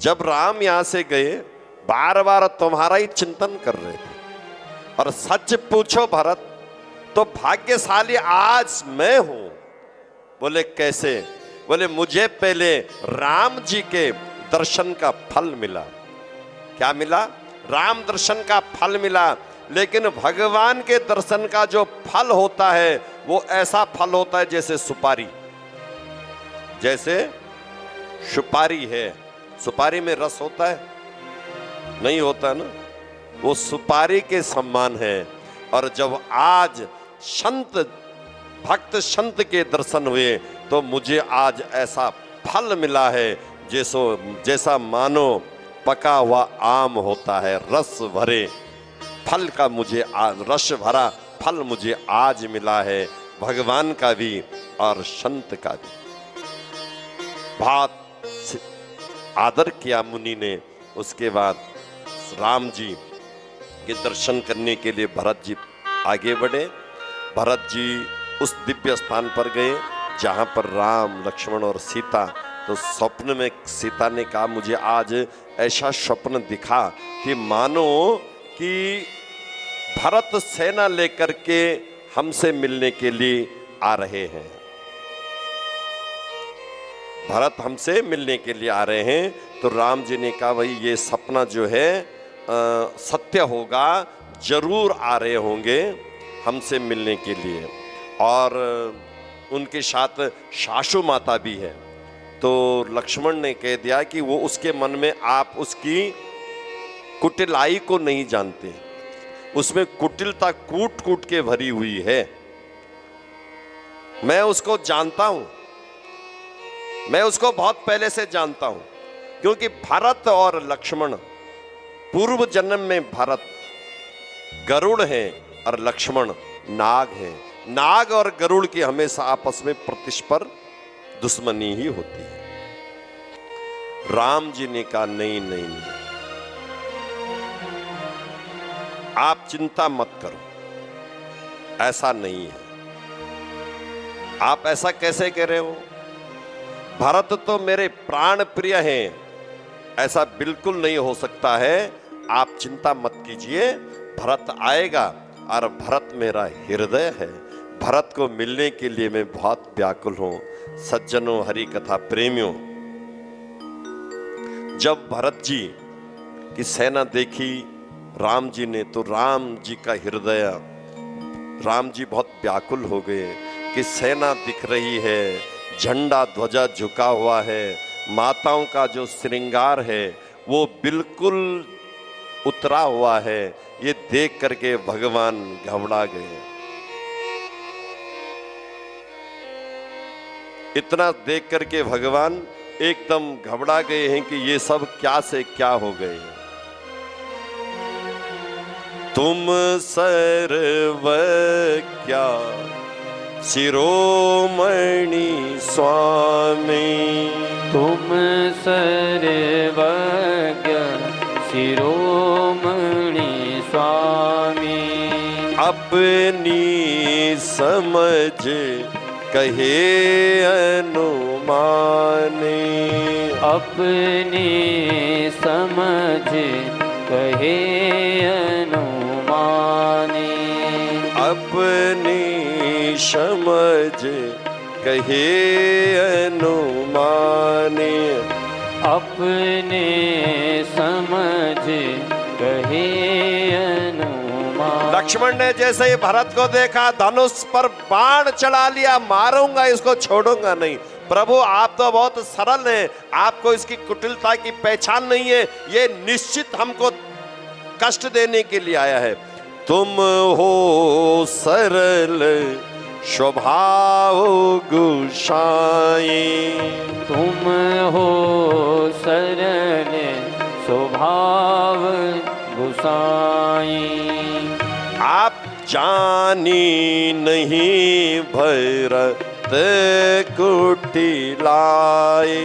जब राम यहां से गए बार बार तुम्हारा ही चिंतन कर रहे थे, और सच पूछो भरत तो भाग्यशाली आज मैं हूं। बोले कैसे? बोले मुझे पहले राम जी के दर्शन का फल मिला। क्या मिला? राम दर्शन का फल मिला। लेकिन भगवान के दर्शन का जो फल होता है वो ऐसा फल होता है जैसे सुपारी, जैसे सुपारी है। सुपारी में रस होता है? नहीं होता ना। वो सुपारी के समान है। और जब आज संत भक्त संत के दर्शन हुए तो मुझे आज ऐसा फल मिला है जैसा मानो पका हुआ आम होता है, रस भरे फल का मुझे रस भरा फल मुझे आज मिला है, भगवान का भी और संत का भी। बहुत आदर किया मुनि ने। उसके बाद राम जी के दर्शन करने के लिए भरत जी आगे बढ़े। भरत जी उस दिव्य स्थान पर गए जहां पर राम लक्ष्मण और सीता। तो स्वप्न में सीता ने कहा मुझे आज ऐसा स्वप्न दिखा कि मानो कि भरत सेना लेकर के हमसे मिलने के लिए आ रहे हैं। भरत हमसे मिलने के लिए आ रहे हैं। तो राम जी ने कहा भाई ये सपना जो है सत्य होगा, जरूर आ रहे होंगे हमसे मिलने के लिए। और उनके साथ सासू माता भी है। तो लक्ष्मण ने कह दिया कि वो उसके मन में आप उसकी कुटिलाई को नहीं जानते, उसमें कुटिलता कूट कूट के भरी हुई है। मैं उसको जानता हूं, मैं उसको बहुत पहले से जानता हूं। क्योंकि भरत और लक्ष्मण पूर्व जन्म में भरत गरुड़ है और लक्ष्मण नाग है। नाग और गरुड़ की हमेशा आपस में प्रतिस्पर्धा दुश्मनी ही होती है। राम जी ने कहा नहीं नहीं नहीं, आप चिंता मत करो, ऐसा नहीं है। आप ऐसा कैसे कह रहे हो? भरत तो मेरे प्राण प्रिय हैं, ऐसा बिल्कुल नहीं हो सकता है। आप चिंता मत कीजिए, भरत आएगा। और भरत मेरा हृदय है, भरत को मिलने के लिए मैं बहुत व्याकुल हूं। सज्जनों, हरि कथा प्रेमियों, जब भरत जी की सेना देखी राम जी ने तो राम जी का हृदय, राम जी बहुत व्याकुल हो गए कि सेना दिख रही है, झंडा ध्वजा झुका हुआ है, माताओं का जो श्रृंगार है वो बिल्कुल उतरा हुआ है। ये देख करके भगवान घबरा गए। इतना देख करके भगवान एकदम घबरा गए हैं कि ये सब क्या से क्या हो गए। तुम सर्वज्ञ शिरोमणि स्वामी, तुम सर्वज्ञ शिरोमणि स्वामी, अपनी समझ कहे अनुमानी, अपनी समझ कहे अनुमानी, अपनी समझ कहे अनुमानी, अपने समझ कहे अनुमानी। लक्ष्मण ने जैसे ही भरत को देखा धनुष पर बाण चढ़ा लिया, मारूंगा इसको, छोड़ूंगा नहीं। प्रभु आप तो बहुत सरल हैं, आपको इसकी कुटिलता की पहचान नहीं है, ये निश्चित हमको कष्ट देने के लिए आया है। तुम हो सरल स्वभाव गुसाई, तुम हो सरल स्वभाव गुसाई, आप जानी नहीं भरत कुटिलाई,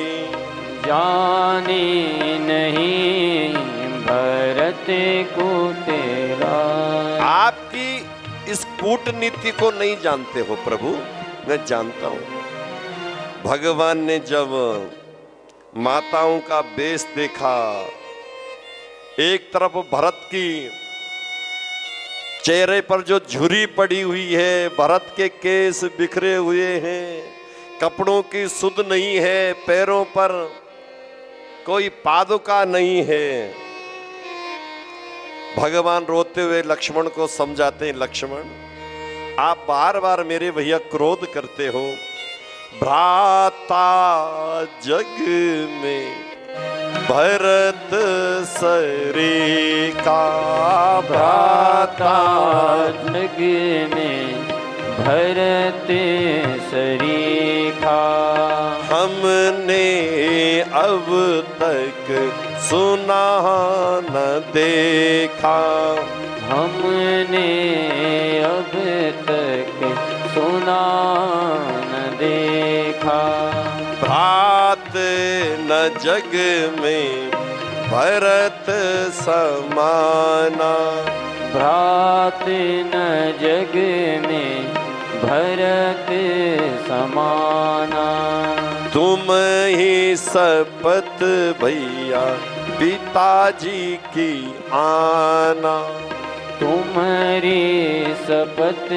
जानी नहीं भरत कुटिलाई। आपकी इस कूटनीति को नहीं जानते हो प्रभु, मैं जानता हूं। भगवान ने जब माताओं का बेस देखा। एक तरफ भरत की चेहरे पर जो झुर्री पड़ी हुई है, भरत के केस बिखरे हुए हैं, कपड़ों की सुध नहीं है, पैरों पर कोई पादुका नहीं है। भगवान रोते हुए लक्ष्मण को समझाते हैं, लक्ष्मण आप बार बार मेरे भैया क्रोध करते हो। भ्राता जग में भरत सरीका, भ्राता जग में भरत सरीखा। हमने अब तक सुना न देखा, हमने अब तक सुना न देखा। भ्रात न जग में भरत समाना, भ्रात न जग में भरत समाना। तुम ही शपथ भैया पिताजी की आना, तुम्हारी शपथ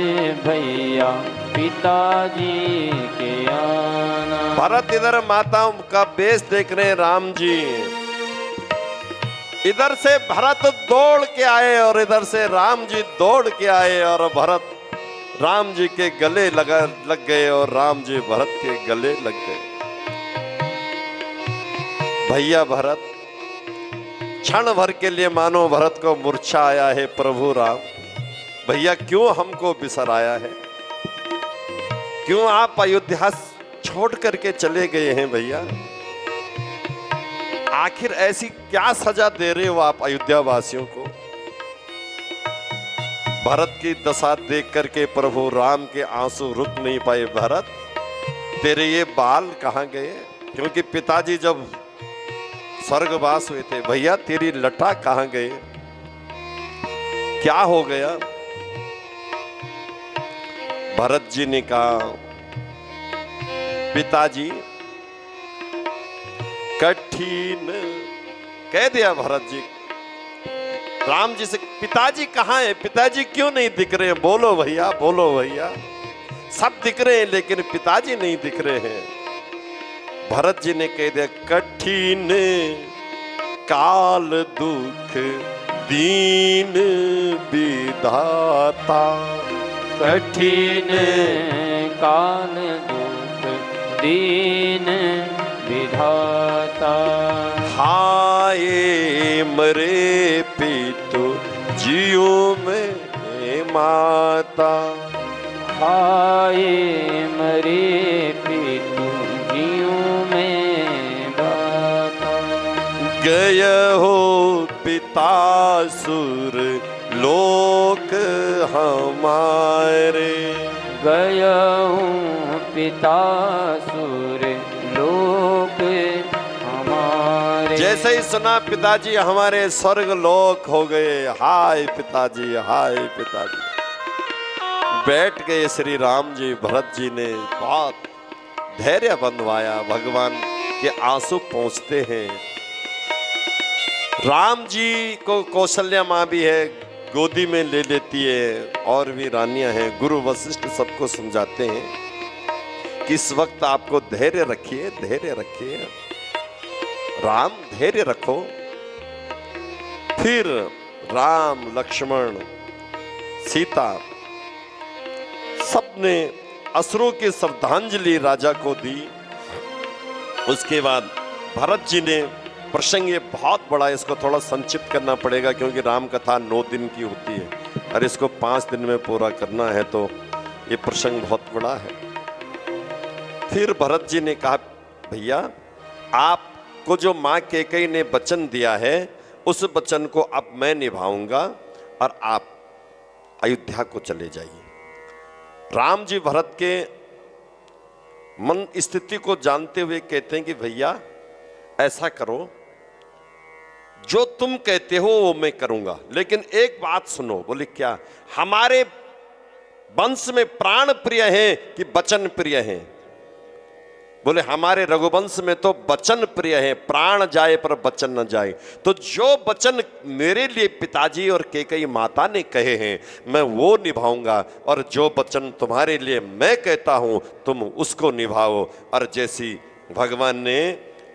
भैया पिताजी के आना। भरत इधर माताओं का बेस देख रहे हैं, राम जी इधर से भरत दौड़ के आए और इधर से राम जी दौड़ के आए, और भरत राम जी के गले लग गए और राम जी भरत के गले लग गए। भैया भरत क्षण भर के लिए मानो भरत को मूर्छा आया है, प्रभु राम भैया क्यों हमको बिसर आया है, क्यों आप अयोध्या छोड़ करके चले गए हैं भैया, आखिर ऐसी क्या सजा दे रहे हो आप अयोध्या वासियों को। भरत की दशा देख करके प्रभु राम के आंसू रुक नहीं पाए। भरत तेरे ये बाल कहां गए, क्योंकि पिताजी जब स्वर्गवास हुए थे, भैया तेरी लटा कहां गए, क्या हो गया। भरत जी ने कहा पिताजी कठिन, कह दिया भरत जी राम जी से, पिताजी कहां है, पिताजी क्यों नहीं दिख रहे हैं, बोलो भैया बोलो भैया, सब दिख रहे हैं लेकिन पिताजी नहीं दिख रहे हैं। भरत जी ने कह दिया कठिन काल दुख दीन विधाता, कठिन काल दुख दीन विधाता। हाय मरे पितु जियो में माता, हाय मरे पितु जियो में माता। गय हो पिता सुर लोक हमारे, गया हूँ पिता सुर लोक हमारे। जैसे ही सुना पिताजी हमारे स्वर्ग लोक हो गए, हाय पिताजी हाय पिताजी। बैठ गए श्री राम जी। भरत जी ने बहुत धैर्य बंधवाया, भगवान के आंसू पहुंचते हैं। राम जी को कौशल्या माँ भी है, गोदी में ले लेती है, और भी रानियां हैं। गुरु वशिष्ठ सबको समझाते हैं कि इस वक्त आपको धैर्य रखिए, धैर्य रखिए, राम धैर्य रखो। फिर राम लक्ष्मण सीता सबने असुरों की श्रद्धांजलि राजा को दी। उसके बाद भरत जी ने प्रसंग, ये बहुत बड़ा, इसको थोड़ा संक्षिप्त करना पड़ेगा क्योंकि राम कथा 9 दिन की होती है और इसको 5 दिन में पूरा करना है, तो ये प्रसंग बहुत बड़ा है। फिर भरत जी ने कहा भैया आपको जो माँ कैकेयी ने वचन दिया है उस वचन को अब मैं निभाऊंगा और आप अयोध्या को चले जाइए। राम जी भरत के मन स्थिति को जानते हुए कहते हैं कि भैया ऐसा करो, जो तुम कहते हो वो मैं करूंगा, लेकिन एक बात सुनो। बोले क्या? हमारे वंश में प्राण प्रिय हैं कि वचन प्रिय हैं? बोले हमारे रघुवंश में तो वचन प्रिय है, प्राण जाए पर वचन न जाए। तो जो वचन मेरे लिए पिताजी और कैकेयी माता ने कहे हैं मैं वो निभाऊंगा, और जो वचन तुम्हारे लिए मैं कहता हूं तुम उसको निभाओ। और जैसी भगवान ने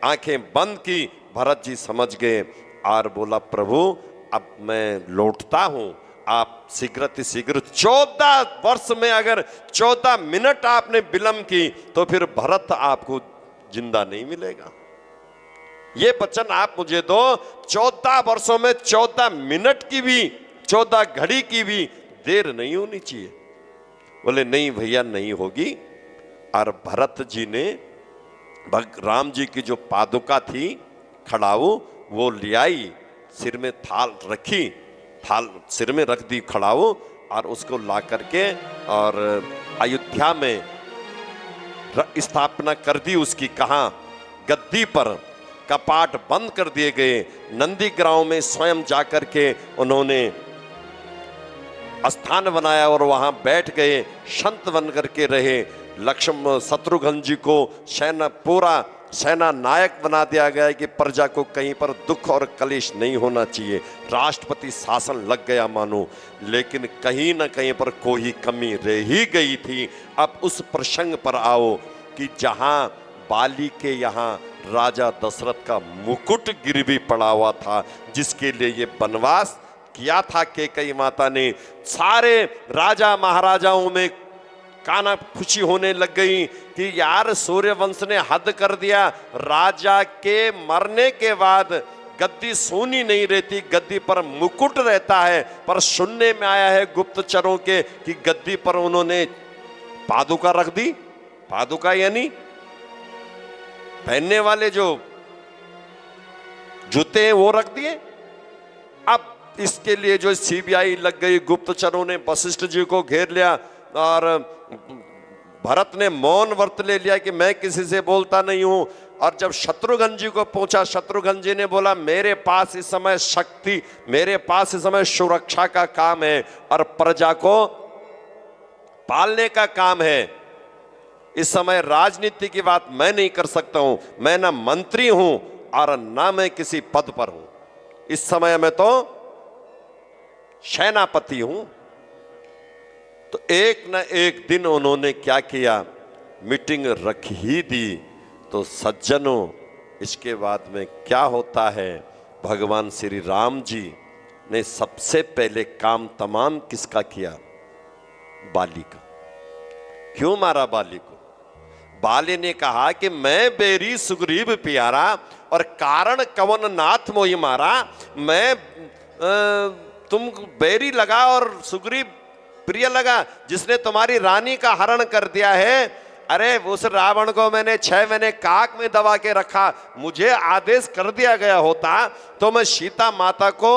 आंखें बंद की, भरत जी समझ गए और बोला प्रभु अब मैं लौटता हूं, आप शीघ्र 14 वर्ष में अगर 14 मिनट आपने विलंब की तो फिर भरत आपको जिंदा नहीं मिलेगा। ये वचन आप मुझे दो, 14 वर्षों में 14 मिनट की भी, 14 घड़ी की भी देर नहीं होनी चाहिए। बोले नहीं भैया नहीं होगी। और भरत जी ने राम जी की जो पादुका थी खड़ाऊ वो ले आई, सिर में थाल रखी, थाल सिर में रख दी खड़ाऊ, और उसको ला करके और अयोध्या में स्थापना कर दी उसकी। कहाँ? गद्दी पर। कपाट बंद कर दिए गए। नंदीग्राम में स्वयं जाकर के उन्होंने स्थान बनाया और वहां बैठ गए, संत बन करके रहे। लक्ष्मण शत्रुघ्न जी को पूरा सेना नायक बना दिया गया कि प्रजा को कहीं पर दुख और कलेश नहीं होना चाहिए। राष्ट्रपति शासन लग गया मानो, लेकिन कहीं ना कहीं पर कोई कमी रह ही गई थी। अब उस प्रसंग पर आओ कि जहां बाली के यहाँ राजा दशरथ का मुकुट गिरवी पड़ा हुआ था, जिसके लिए ये वनवास किया था कैकेयी माता ने। सारे राजा महाराजाओं में काना खुशी होने लग गई कि यार सूर्यवंश ने हद कर दिया। राजा के मरने के बाद गद्दी सोनी नहीं रहती, गद्दी पर मुकुट रहता है। पर सुनने में आया है गुप्तचरों के कि गद्दी पर उन्होंने पादुका रख दी। पादुका यानी पहनने वाले जो जूते हैं वो रख दिए। अब इसके लिए जो सीबीआई लग गई, गुप्तचरों ने वशिष्ठ जी को घेर लिया और भरत ने मौन व्रत ले लिया कि मैं किसी से बोलता नहीं हूं। और जब शत्रुघ्न जी को पूछा, शत्रुघ्न जी ने बोला मेरे पास इस समय शक्ति, मेरे पास इस समय सुरक्षा का काम है और प्रजा को पालने का काम है। इस समय राजनीति की बात मैं नहीं कर सकता हूं, मैं ना मंत्री हूं और ना मैं किसी पद पर हूं। इस समय मैं तो सेनापति हूं। तो एक न एक दिन उन्होंने क्या किया, मीटिंग रख ही दी। तो सज्जनों, इसके बाद में क्या होता है, भगवान श्री राम जी ने सबसे पहले काम तमाम किसका किया? बाली का। क्यों मारा बाली को? बाली ने कहा कि मैं बेरी सुग्रीव प्यारा और कारण कवन नाथ मोहि मारा। मैं तुम बैरी लगा और सुग्रीव प्रिय लगा, जिसने तुम्हारी रानी का हरण कर दिया है। अरे उस रावण को मैंने 6 महीने काक में दबा के रखा। मुझे आदेश कर दिया गया होता तो मैं सीता माता को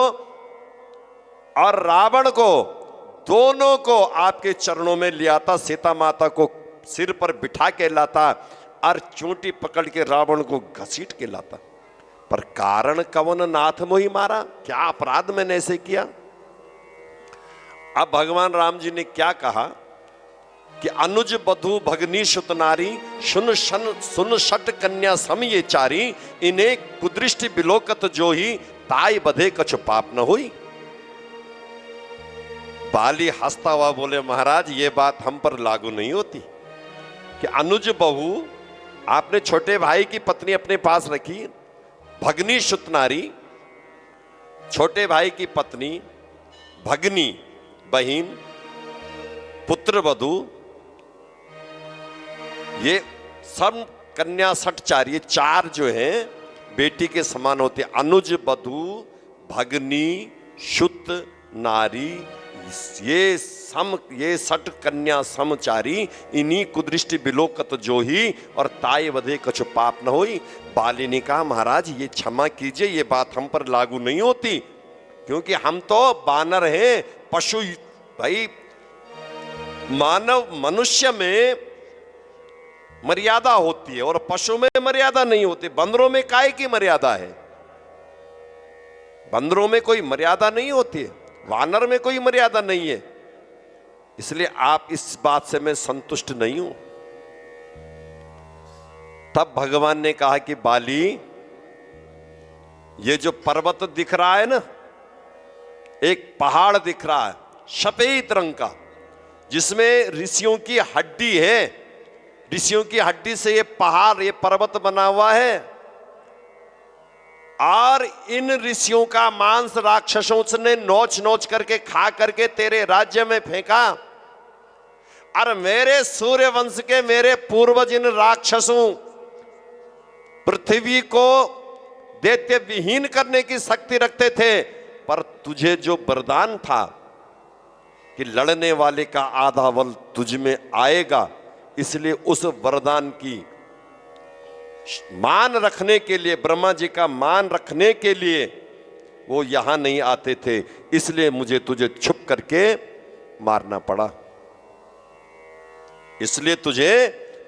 और रावण को दोनों को आपके चरणों में ले आता, सीता माता को सिर पर बिठा के लाता और चूंटी पकड़ के रावण को घसीट के लाता। पर कारण कवन नाथ मोहि मारा, क्या अपराध मैंने ऐसे किया? अब भगवान राम जी ने क्या कहा कि अनुज बधु भगनी सुत नारी सुन शट कन्या सम ये चारी, इन्हें कुदृष्टि बिलोकत जो ही ताई बधे कछु पाप न हुई। बाली हंसता हुआ बोले महाराज ये बात हम पर लागू नहीं होती कि अनुज बहू, आपने छोटे भाई की पत्नी अपने पास रखी, भगनी सुत नारी, छोटे भाई की पत्नी, भगनी बहिन, पुत्र वधू, ये सब कन्या सटचारी, 4 जो हैं बेटी के समान होते। अनुज बधू भगनी सुत नारी, ये सट कन्या समचारी, इन्हीं कुदृष्टि बिलोकत जो ही और ताई वधे कछु पाप न होई। बाली ने कहा महाराज ये क्षमा कीजिए, ये बात हम पर लागू नहीं होती, क्योंकि हम तो बानर हैं, पशु। भाई मानव मनुष्य में मर्यादा होती है और पशु में मर्यादा नहीं होती। बंदरों में काय की मर्यादा है? बंदरों में कोई मर्यादा नहीं होती है, वानर में कोई मर्यादा नहीं है। इसलिए आप इस बात से मैं संतुष्ट नहीं हूं। तब भगवान ने कहा कि बाली, ये जो पर्वत दिख रहा है ना, एक पहाड़ दिख रहा है सफेद रंग का, जिसमें ऋषियों की हड्डी है, ऋषियों की हड्डी से ये पहाड़, ये पर्वत बना हुआ है, और इन ऋषियों का मांस राक्षसों ने नोच नोच करके खा करके तेरे राज्य में फेंका, और मेरे सूर्य वंश के मेरे पूर्वज इन राक्षसों पृथ्वी को दैत्य विहीन करने की शक्ति रखते थे, पर तुझे जो वरदान था कि लड़ने वाले का आधा बल तुझ में आएगा, इसलिए उस वरदान की मान रखने के लिए, ब्रह्मा जी का मान रखने के लिए वो यहां नहीं आते थे, इसलिए मुझे तुझे छुप करके मारना पड़ा, इसलिए तुझे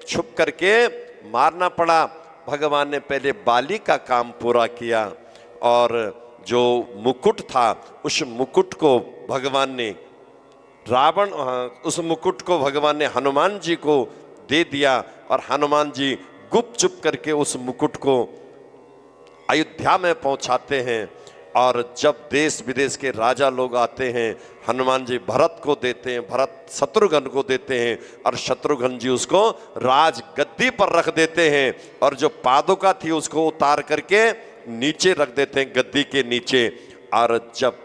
छुप करके मारना पड़ा। भगवान ने पहले बाली का काम पूरा किया, और जो मुकुट था उस मुकुट को भगवान ने उस मुकुट को भगवान ने हनुमान जी को दे दिया, और हनुमान जी गुप्त चुप करके उस मुकुट को अयोध्या में पहुंचाते हैं। और जब देश विदेश के राजा लोग आते हैं, हनुमान जी भरत को देते हैं, भरत शत्रुघ्न को देते हैं, और शत्रुघ्न जी उसको राज गद्दी पर रख देते हैं, और जो पादुका थी उसको उतार करके नीचे रख देते हैं, गद्दी के नीचे। और जब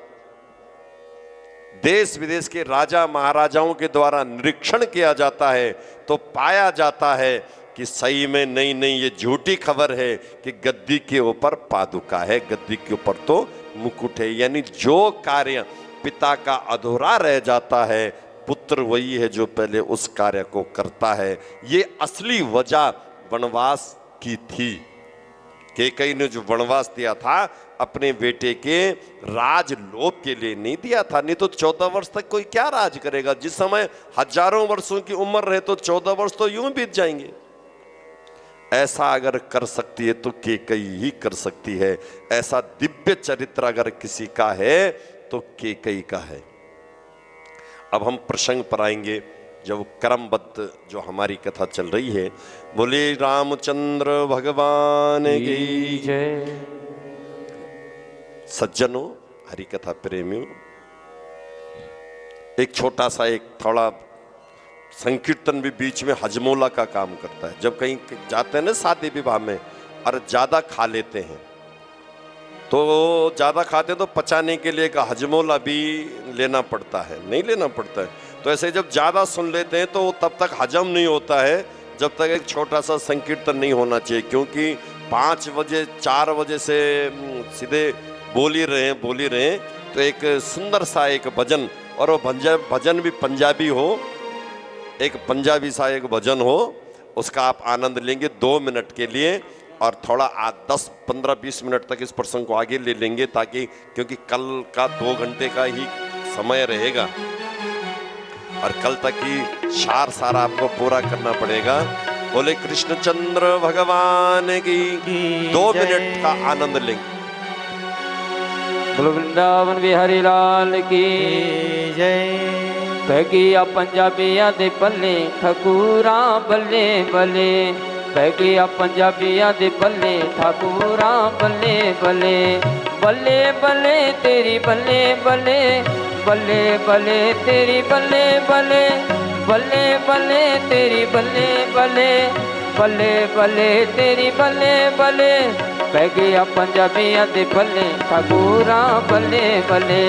देश विदेश के राजा महाराजाओं के द्वारा निरीक्षण किया जाता है तो पाया जाता है कि सही में नहीं नहीं, ये झूठी खबर है कि गद्दी के ऊपर पादुका है, गद्दी के ऊपर तो मुकुट है। यानी जो कार्य पिता का अधूरा रह जाता है, पुत्र वही है जो पहले उस कार्य को करता है। ये असली वजह वनवास की थी। कैकेयी ने जो वनवास दिया था अपने बेटे के राज लोभ के लिए नहीं दिया था, नहीं तो 14 वर्ष तक कोई क्या राज करेगा। जिस समय हजारों वर्षों की उम्र रहे तो 14 वर्ष तो यूं बीत जाएंगे। ऐसा अगर कर सकती है तो कैकेयी ही कर सकती है। ऐसा दिव्य चरित्र अगर किसी का है तो कैकेयी का है। अब हम प्रसंग पर आएंगे, जब क्रमबद्ध जो हमारी कथा चल रही है। बोले रामचंद्र भगवान की जय। सज्जनों, हरि कथा प्रेमियों, एक छोटा सा एक थोड़ा संकीर्तन भी बीच में हजमोला का काम करता है। जब कहीं जाते हैं ना शादी विवाह में और ज्यादा खा लेते हैं, तो ज्यादा खाते हैं तो पचाने के लिए का हजमोला भी लेना पड़ता है, नहीं लेना पड़ता है। तो ऐसे जब ज्यादा सुन लेते हैं तो तब तक हजम नहीं होता है जब तक एक छोटा सा संकीर्तन नहीं होना चाहिए। क्योंकि 5 बजे 4 बजे से सीधे बोल ही रहे हैं, तो एक सुंदर सा एक भजन, और वो भजन भी पंजाबी हो, एक पंजाबी सा एक भजन हो, उसका आप आनंद लेंगे 2 मिनट के लिए। और थोड़ा 10, 15, 20 मिनट तक इस प्रसंग को आगे ले लेंगे, ताकि क्योंकि कल का 2 घंटे का ही समय रहेगा और कल तक ही सारा आपको पूरा करना पड़ेगा। बोले कृष्णचंद्र भगवान की 2 मिनट का आनंद लेंगे। बोलो वृंदावन बिहारी लाल की जय। पैगिया पंजाबिया दे पल्ले ठकुरा बल्ले बल्ले, पैगिया पंजाबिया दे पल्ले ठकुरा बल्ले बल्ले, बल्ले बल्ले तेरी बल्ले बल्ले, बल्ले बल्ले तेरी बल्ले बल्ले, बल्ले बल्ले तेरी बल्ले बल्ले, बल्ले बल्ले तेरी बल्ले बल्ले, पैगिया पंजाबिया दे पल्ले ठकुरा बल्ले बल्ले,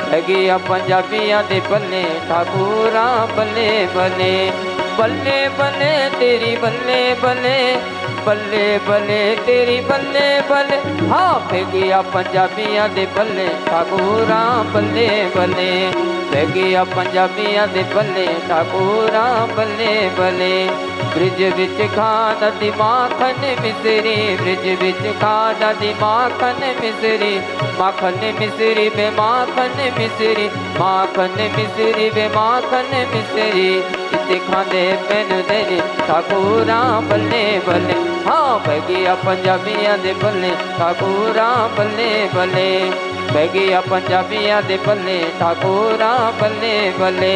पैगिया पंजाबिया दे पल्ले ठकुरा बल्ले बल्ले, बल्ले बल्ले तेरी बल्ले बल्ले, बल्ले बल्ले तेरी बल्ले बल्ले, हाँ पैगिया पंजाबिया दे पल्ले ठकुरा बल्ले बल्ले, पैगिया पंजाबिया दे पल्ले ठकुरा बल्ले बल्ले। ब्रिज विच खादा दी माखन मिसरी, ब्रिज विच खादा दी माखन मिसरी, माखन मिसरी बे माखन मिसरी, माखन मिसरी बे माखन मिसरी, इते खांदे मैनू तेरे ठाकुरा बल्ले बल्ले, हाँ पैगिया पंजाबिया दे बल्ले ठाकुरा बल्ले बल्ले, पैगिया पंजाबिया दे बल्ले ठाकुरा बल्ले बल्ले।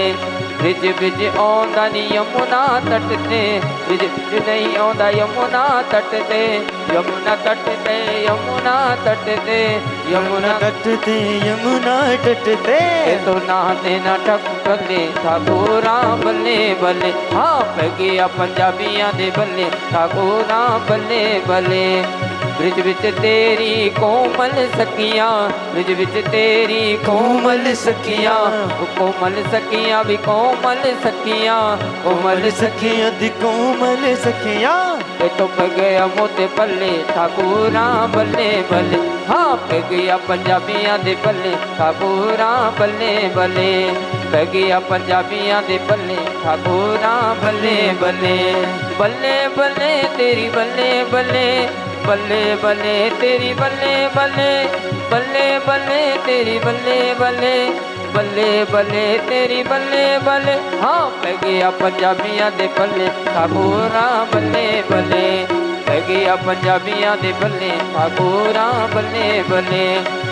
रिज बिज आंदा नी यमुना तट ते, रिज बिज नहीं आंदा यमुना तट ते, यमुना तट ते, यमुना तट ते, यमुना तट ते, यमुना तट ते। तो नहाते ना ठक बल्ले ठाकुरा बल्ले बल्ले, हाँ पै गया पंजाबियां दे बल्ले ठाकुरा बल्ले बल्ले। ब्रिज विच तेरी कोमल सखियां, ब्रिज विच तेरी कोमल सखियां, कोमल सखियां भी कोमल सखियां, कोमल सखियां दी कोमल सखियां। तो पै गया मोते बल्ले ठाकुरा बल्ले बल्ले, हाँ पै गया पंजाबियां दे बल्ले ठाकुरा बल्ले बल्ले, पै गया पंजाबियां दे बल्ले ठाकुरा बल्ले बल्ले। बल्ले बल्ले तेरी बल्ले बल्ले, बल्ले बल्ले तेरी बल्ले बल्ले, बल्ले बल्ले तेरी बल्ले बल्ले, बल्ले बल्ले तेरी बल्ले बल्ले, हाँ पै गया पंजाबियां दे बल्ले ठाकुरा बल्ले बल्ले, पै गया पंजाबियां दे बल्ले ठाकुरा बल्ले बल्ले,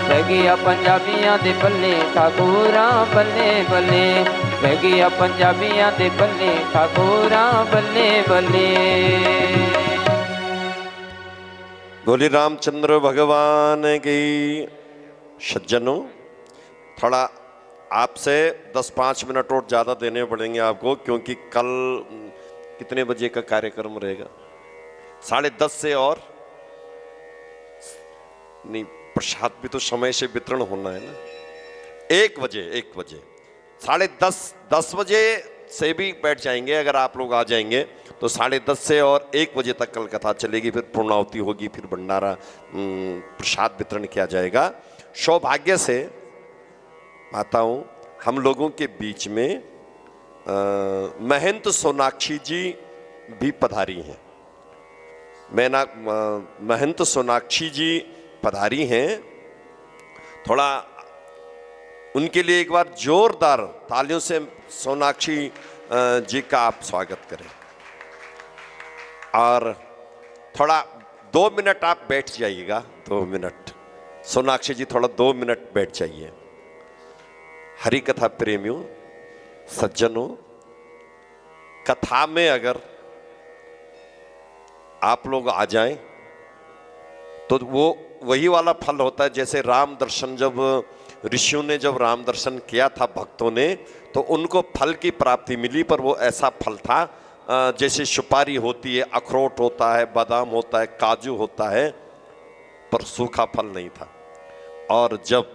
पै गया पंजाबियां दे बल्ले ठाकुरा बल्ले बल्ले, पै गया पंजाबियां दे बल्ले ठाकुरा बल्ले बल्ले। बोली रामचंद्र भगवान की। सज्जनों, थोड़ा आपसे 10-5 मिनट और ज़्यादा देने पड़ेंगे आपको, क्योंकि कल कितने बजे का कार्यक्रम रहेगा? 10:30 से, और नहीं प्रसाद भी तो समय से वितरण होना है ना। 1 बजे 10:30 बजे से भी बैठ जाएंगे अगर आप लोग आ जाएंगे तो 10:30 से और 1 बजे तक कल कथा चलेगी, फिर पूर्णाहुति होगी, फिर भंडारा प्रसाद वितरण किया जाएगा। सौभाग्य से माताओं, हम लोगों के बीच में महंत सोनाक्षी जी भी पधारी हैं। महंत सोनाक्षी जी पधारी हैं। थोड़ा उनके लिए एक बार जोरदार तालियों से सोनाक्षी जी का आप स्वागत करें। और थोड़ा 2 मिनट आप बैठ जाइएगा, 2 मिनट। सोनाक्षी जी थोड़ा 2 मिनट बैठ जाइए। हरि कथा प्रेमियों, सज्जनों, कथा में अगर आप लोग आ जाएं तो वो वही वाला फल होता है जैसे राम दर्शन, जब ऋषियों ने जब राम दर्शन किया था भक्तों ने, तो उनको फल की प्राप्ति मिली, पर वो ऐसा फल था जैसे सुपारी होती है, अखरोट होता है, बादाम होता है, काजू होता है, पर सूखा फल नहीं था। और जब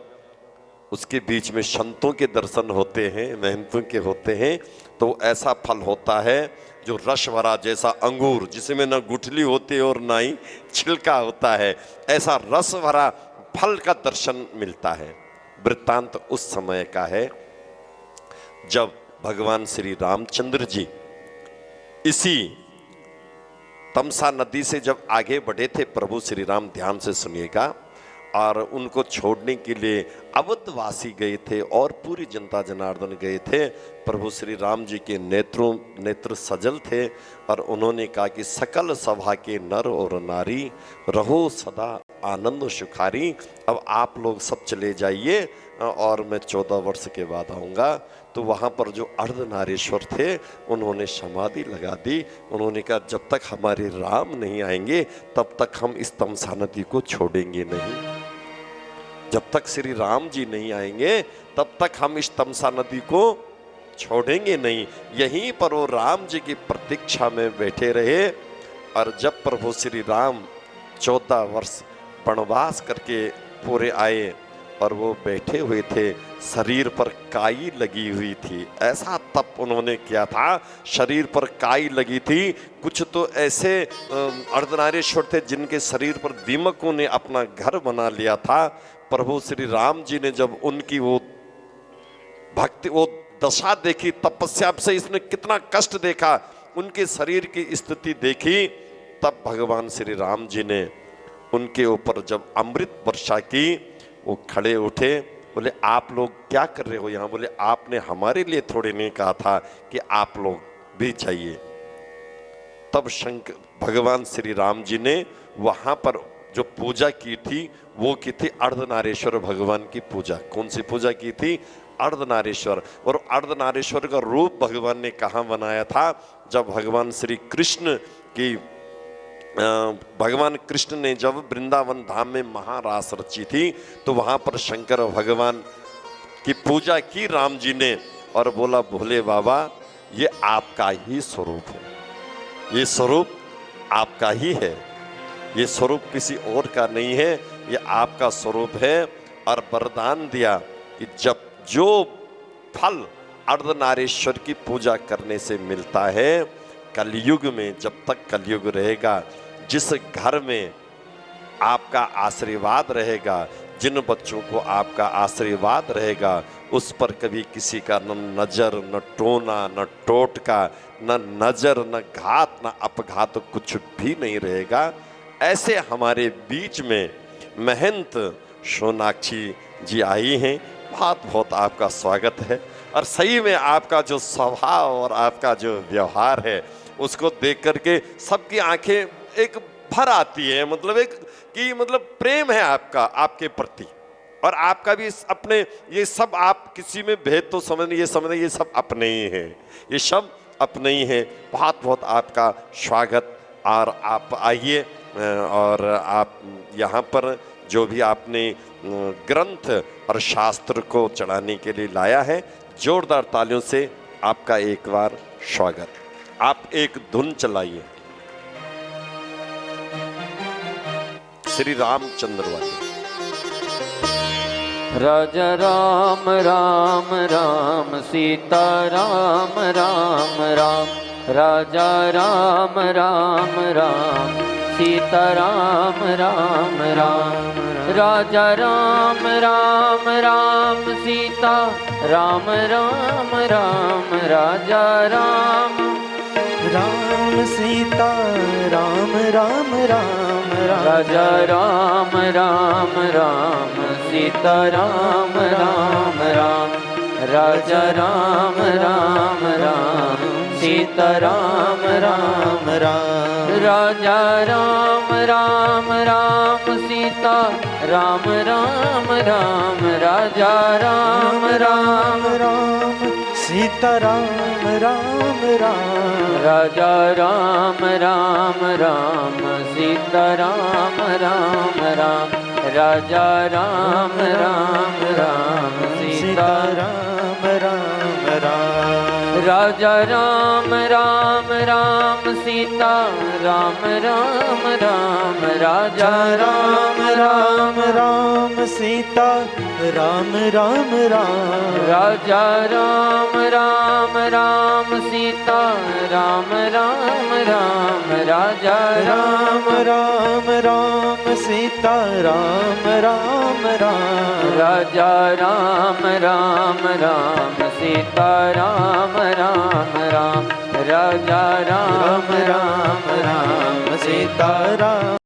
उसके बीच में संतों के दर्शन होते हैं, महंतों के होते हैं, तो ऐसा फल होता है जो रस भरा, जैसा अंगूर जिसमें न गुठली होती है और ना ही छिलका होता है, ऐसा रस भरा फल का दर्शन मिलता है। वृत्तांत उस समय का है जब भगवान श्री रामचंद्र जी इसी तमसा नदी से जब आगे बढ़े थे, प्रभु श्री राम, ध्यान से सुनिएगा, और उनको छोड़ने के लिए अवधवासी गए थे और पूरी जनता जनार्दन गए थे। प्रभु श्री राम जी के नेत्र सजल थे और उन्होंने कहा कि सकल सभा के नर और नारी रहो सदा आनंद सुखारी। अब आप लोग सब चले जाइए और मैं 14 वर्ष के बाद आऊँगा। तो वहाँ पर जो अर्धनारीश्वर थे उन्होंने समाधि लगा दी। उन्होंने कहा जब तक हमारे राम नहीं आएंगे तब तक हम इस तमसा नदी को छोड़ेंगे नहीं। जब तक श्री राम जी नहीं आएंगे तब तक हम इस तमसा नदी को छोड़ेंगे नहीं। यहीं पर वो राम जी की प्रतीक्षा में बैठे रहे। और जब प्रभु श्री राम 14 वर्ष वनवास करके पूरे आए और वो बैठे हुए थे, शरीर पर काई लगी हुई थी। ऐसा तप उन्होंने किया था, शरीर पर काई लगी थी। कुछ तो ऐसे अर्धनारीश्वर थे जिनके शरीर पर दीमकों ने अपना घर बना लिया था। प्रभु श्री राम जी ने जब उनकी वो भक्ति, वो दशा देखी, तपस्या से इसने कितना कष्ट देखा, उनके शरीर की स्थिति देखी, तब भगवान श्री राम जी ने उनके ऊपर जब अमृत वर्षा की, वो खड़े उठे, बोले आप लोग क्या कर रहे हो यहाँ? बोले आपने हमारे लिए थोड़े नहीं कहा था कि आप लोग भी जाइए। तब शंकर भगवान श्री राम जी ने वहां पर जो पूजा की थी वो की थी अर्धनारीश्वर भगवान की पूजा। कौन सी पूजा की थी? अर्धनारीश्वर। और अर्धनारीश्वर का रूप भगवान ने कहाँ बनाया था? जब भगवान श्री कृष्ण की भगवान कृष्ण ने जब वृंदावन धाम में महारास रची थी, तो वहां पर शंकर भगवान की पूजा की राम जी ने, और बोला भोले बाबा ये आपका ही स्वरूप है, ये स्वरूप आपका ही है, ये स्वरूप किसी और का नहीं है, ये आपका स्वरूप है। और वरदान दिया कि जब जो फल अर्धनारीश्वर की पूजा करने से मिलता है, कलयुग में जब तक कलयुग रहेगा, जिस घर में आपका आशीर्वाद रहेगा, जिन बच्चों को आपका आशीर्वाद रहेगा, उस पर कभी किसी का न नजर, न टोना, न टोटका, न नजर, न घात, न अपघात, कुछ भी नहीं रहेगा। ऐसे हमारे बीच में महंत सोनाक्षी जी आई हैं। बहुत बहुत आपका स्वागत है। और सही में आपका जो स्वभाव और आपका जो व्यवहार है, उसको देख करके सबकी आंखें एक भर आती है। मतलब एक कि मतलब प्रेम है आपका, आपके प्रति, और आपका भी अपने, ये सब आप किसी में भेद तो समझ नहीं, ये समझ ये सब अपने ही हैं, ये सब अपने ही हैं। बहुत बहुत आपका स्वागत। और आप आइए, और आप यहाँ पर जो भी आपने ग्रंथ और शास्त्र को चढ़ाने के लिए लाया है, जोरदार तालियों से आपका एक बार स्वागत। आप एक धुन चलाइए, श्री रामचंद्र वाली। राजा राम राम राम सीता राम राम राम, राजा राम राम राम सीता राम राम राम, राजा राम राम राम सीता राम राम राम, राजा राम राम सीता राम राम राम राम, राजा राम राम राम सीता राम राम राम, राजा राम राम राम सीता राम राम राम, राजा राम राम राम सीता राम राम राम, राजा राम राम राम सीता राम राम राम, राजा राम राम राम सीता राम राम राम, राजा राम राम राम सीता राम राम राम, राजा राम राम राम सीता राम राम राम, राजा राम राम राम सीता राम राम राम, राजा राम राम राम सीता राम राम राम, राजा राम राम राम सीता राम राम राम, राजा राम राम राम सीता राम राम राम, राजा राम राम राम सीता राम।